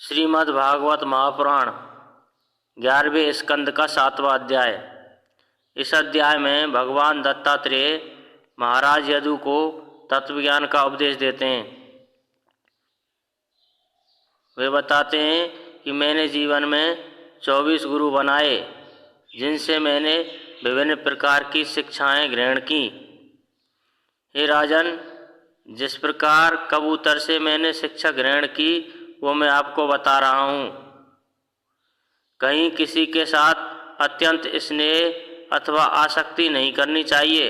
श्रीमद् भागवत महापुराण 11वें स्कंद का 7वां अध्याय। इस अध्याय में भगवान दत्तात्रेय महाराज यदु को तत्वज्ञान का उपदेश देते हैं। वे बताते हैं कि मैंने जीवन में 24 गुरु बनाए, जिनसे मैंने विभिन्न प्रकार की शिक्षाएं ग्रहण की। हे राजन, जिस प्रकार कबूतर से मैंने शिक्षा ग्रहण की वो मैं आपको बता रहा हूँ। कहीं किसी के साथ अत्यंत स्नेह अथवा आसक्ति नहीं करनी चाहिए,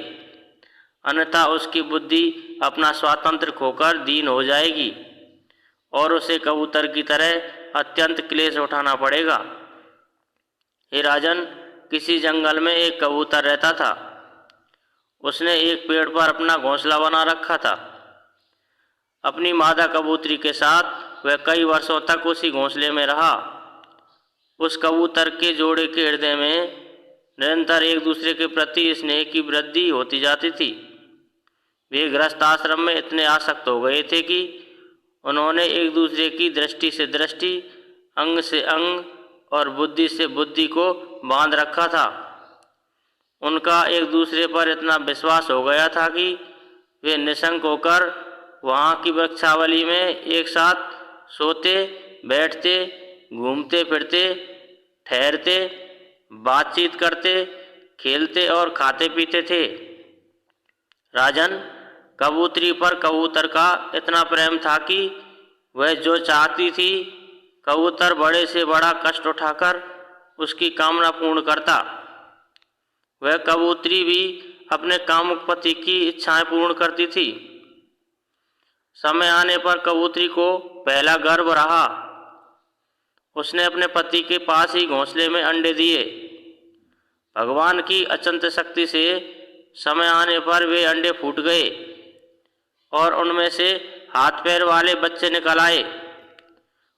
अन्यथा उसकी बुद्धि अपना स्वातंत्र खोकर दीन हो जाएगी और उसे कबूतर की तरह अत्यंत क्लेश उठाना पड़ेगा। हे राजन, किसी जंगल में एक कबूतर रहता था। उसने एक पेड़ पर अपना घोंसला बना रखा था। अपनी मादा कबूतरी के साथ वह कई वर्षों तक उसी घोंसले में रहा। उस कबूतर के जोड़े के हृदय में निरंतर एक दूसरे के प्रति स्नेह की वृद्धि होती जाती थी। वे गृहस्थ आश्रम में इतने आसक्त हो गए थे कि उन्होंने एक दूसरे की दृष्टि से दृष्टि, अंग से अंग और बुद्धि से बुद्धि को बांध रखा था। उनका एक दूसरे पर इतना विश्वास हो गया था कि वे निशंक होकर वहाँ की वृक्षावली में एक साथ सोते, बैठते, घूमते फिरते, ठहरते, बातचीत करते, खेलते और खाते पीते थे। राजन, कबूतरी पर कबूतर का इतना प्रेम था कि वह जो चाहती थी कबूतर बड़े से बड़ा कष्ट उठाकर उसकी कामना पूर्ण करता। वह कबूतरी भी अपने कामुक पति की इच्छाएं पूर्ण करती थी। समय आने पर कबूतरी को पहला गर्भ रहा। उसने अपने पति के पास ही घोंसले में अंडे दिए। भगवान की अचंत शक्ति से समय आने पर वे अंडे फूट गए और उनमें से हाथ पैर वाले बच्चे निकल आए।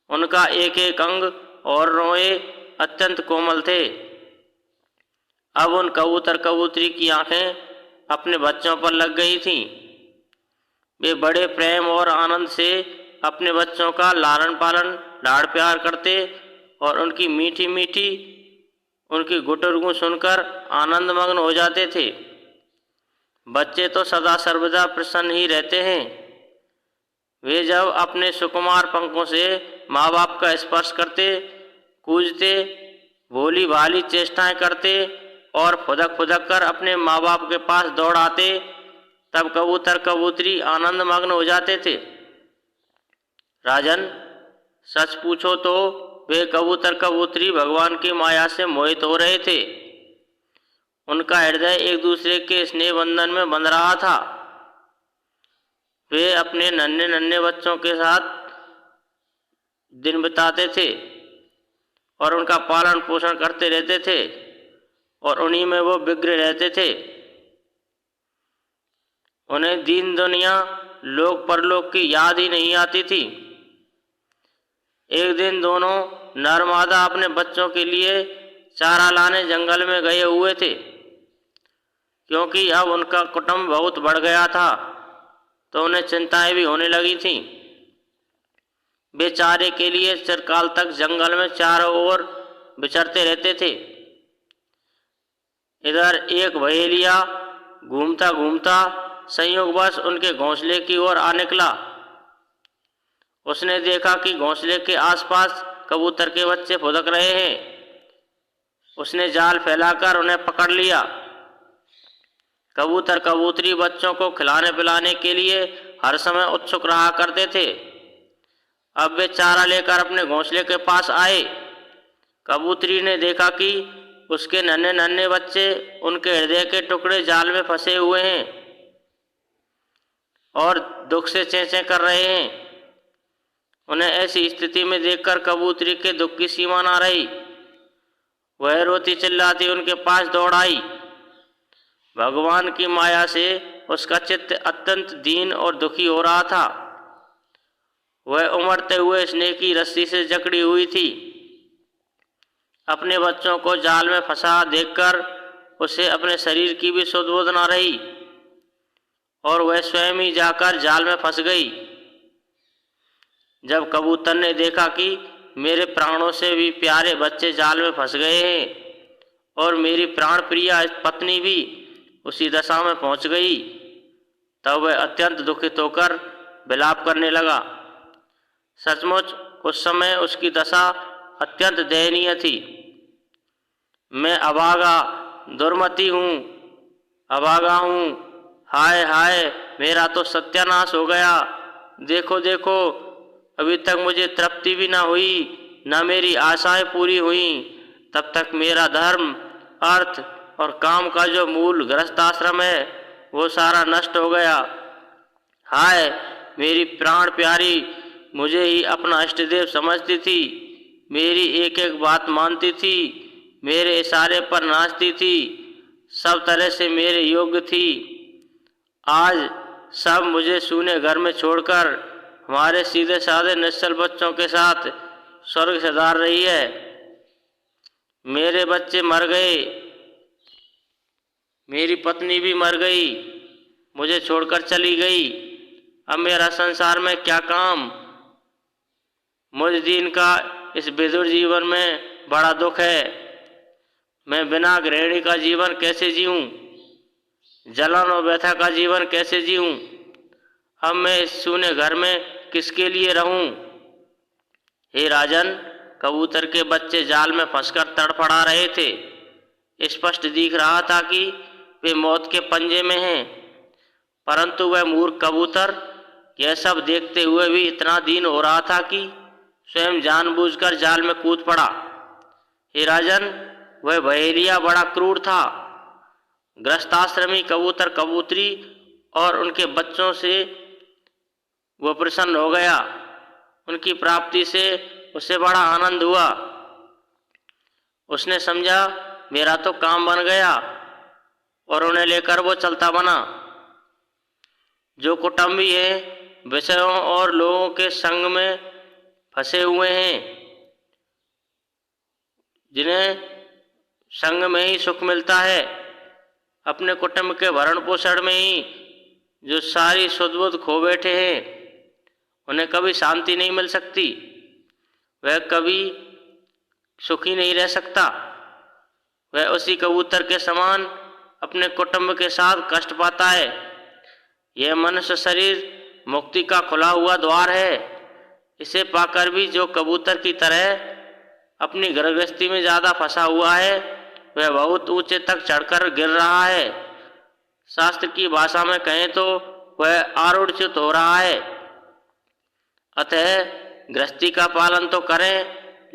उनका एक एक अंग और रोए अत्यंत कोमल थे। अब उन कबूतर कबूतरी की आंखें अपने बच्चों पर लग गई थीं। वे बड़े प्रेम और आनंद से अपने बच्चों का लालन पालन, लाड़ प्यार करते और उनकी मीठी मीठी उनकी गुटुरगू सुनकर आनंद मग्न हो जाते थे। बच्चे तो सदा सर्वदा प्रसन्न ही रहते हैं। वे जब अपने सुकुमार पंखों से माँ बाप का स्पर्श करते, कूजते, भोली भाली चेष्टाएं करते और फुदक फुदक कर अपने माँ बाप के पास दौड़ आते, तब कबूतर कबूतरी आनंद मग्न हो जाते थे। राजन, सच पूछो तो वे कबूतर कबूतरी भगवान की माया से मोहित हो रहे थे। उनका हृदय एक दूसरे के स्नेह बंधन में बंध रहा था। वे अपने नन्हे नन्हे बच्चों के साथ दिन बिताते थे और उनका पालन पोषण करते रहते थे और उन्हीं में वो बिगड़े रहते थे। उन्हें दीन दुनिया, लोक परलोक की याद ही नहीं आती थी। एक दिन दोनों नर मादा अपने बच्चों के लिए चारा लाने जंगल में गए हुए थे। क्योंकि अब उनका कुटुंब बहुत बढ़ गया था तो उन्हें चिंताएं भी होने लगी थीं। वे चारे के लिए चिरकाल तक जंगल में चारों ओर विचरते रहते थे। इधर एक बहेलिया घूमता घूमता संयोगवश उनके घोंसले की ओर आ निकला। उसने देखा कि घोंसले के आसपास कबूतर के बच्चे फुदक रहे हैं। उसने जाल फैलाकर उन्हें पकड़ लिया। कबूतर कबूतरी बच्चों को खिलाने पिलाने के लिए हर समय उत्सुक रहा करते थे। अब वे चारा लेकर अपने घोंसले के पास आए। कबूतरी ने देखा कि उसके नन्हे नन्हे बच्चे उनके हृदय के टुकड़े जाल में फंसे हुए हैं और दुख से चें-चें कर रहे हैं। उन्हें ऐसी स्थिति में देखकर कबूतरी के दुख की सीमा ना रही। वह रोती चिल्लाती उनके पास दौड़ आई। भगवान की माया से उसका चित्त अत्यंत दीन और दुखी हो रहा था। वह उमड़ते हुए स्नेह की रस्सी से जकड़ी हुई थी। अपने बच्चों को जाल में फंसा देखकर उसे अपने शरीर की भी सुध बुध न रही और वह स्वयं ही जाकर जाल में फंस गई। जब कबूतर ने देखा कि मेरे प्राणों से भी प्यारे बच्चे जाल में फंस गए हैं और मेरी प्राण प्रिया पत्नी भी उसी दशा में पहुंच गई। तब वह अत्यंत दुखित होकर विलाप करने लगा। सचमुच उस समय उसकी दशा अत्यंत दयनीय थी। मैं अभागा दुर्मति हूँ, अभागा हूँ, हाय हाय मेरा तो सत्यानाश हो गया। देखो देखो, अभी तक मुझे तृप्ति भी ना हुई, न मेरी आशाएं पूरी हुई। तब तक मेरा धर्म, अर्थ और काम का जो मूल गृहस्थाश्रम है वो सारा नष्ट हो गया। हाय मेरी प्राण प्यारी मुझे ही अपना इष्टदेव समझती थी, मेरी एक एक बात मानती थी, मेरे इशारे पर नाचती थी, सब तरह से मेरे योग्य थी। आज सब मुझे सूने घर में छोड़कर हमारे सीधे साधे निश्चल बच्चों के साथ स्वर्ग सिधार रही है। मेरे बच्चे मर गए, मेरी पत्नी भी मर गई, मुझे छोड़कर चली गई। अब मेरा संसार में क्या काम। मुझ दीन का इस विधुर जीवन में बड़ा दुख है। मैं बिना गृहिणी का जीवन कैसे जीऊं, जलन और व्यथा का जीवन कैसे जीऊं। अब मैं इस सूने घर में किसके लिए रहूं। हे राजन, कबूतर के बच्चे जाल में फंसकर तड़फड़ा रहे थे। स्पष्ट दिख रहा था कि वे मौत के पंजे में हैं, परंतु वह मूर्ख कबूतर यह सब देखते हुए भी इतना दीन हो रहा था कि स्वयं जानबूझकर जाल में कूद पड़ा। हे राजन, वह बहेलिया बड़ा क्रूर था। गृहस्थाश्रमी कबूतर कबूतरी और उनके बच्चों से वो प्रसन्न हो गया। उनकी प्राप्ति से उसे बड़ा आनंद हुआ। उसने समझा मेरा तो काम बन गया, और उन्हें लेकर वो चलता बना। जो कुटुंबी हैं विषयों और लोगों के संग में फंसे हुए हैं, जिन्हें संग में ही सुख मिलता है, अपने कुटुंब के भरण पोषण में ही जो सारी सुध बुध खो बैठे हैं, उन्हें कभी शांति नहीं मिल सकती, वह कभी सुखी नहीं रह सकता। वह उसी कबूतर के समान अपने कुटुंब के साथ कष्ट पाता है। यह मनुष्य शरीर मुक्ति का खुला हुआ द्वार है। इसे पाकर भी जो कबूतर की तरह अपनी गृहस्थी में ज़्यादा फंसा हुआ है, वह बहुत ऊंचे तक चढ़कर गिर रहा है। शास्त्र की भाषा में कहें तो वह आरूढ़च्युत हो रहा है। अतः गृहस्थी का पालन तो करें,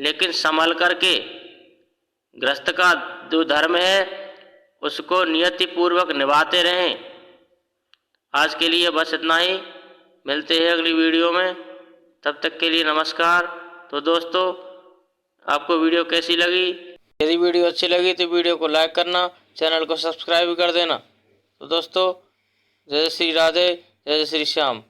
लेकिन संभल करके। गृहस्थ का जो धर्म है उसको नियति पूर्वक निभाते रहें। आज के लिए बस इतना ही। मिलते हैं अगली वीडियो में, तब तक के लिए नमस्कार। तो दोस्तों, आपको वीडियो कैसी लगी? यदि वीडियो अच्छी लगी तो वीडियो को लाइक करना, चैनल को सब्सक्राइब कर देना। तो दोस्तों, जय श्री राधे, जय श्री श्याम।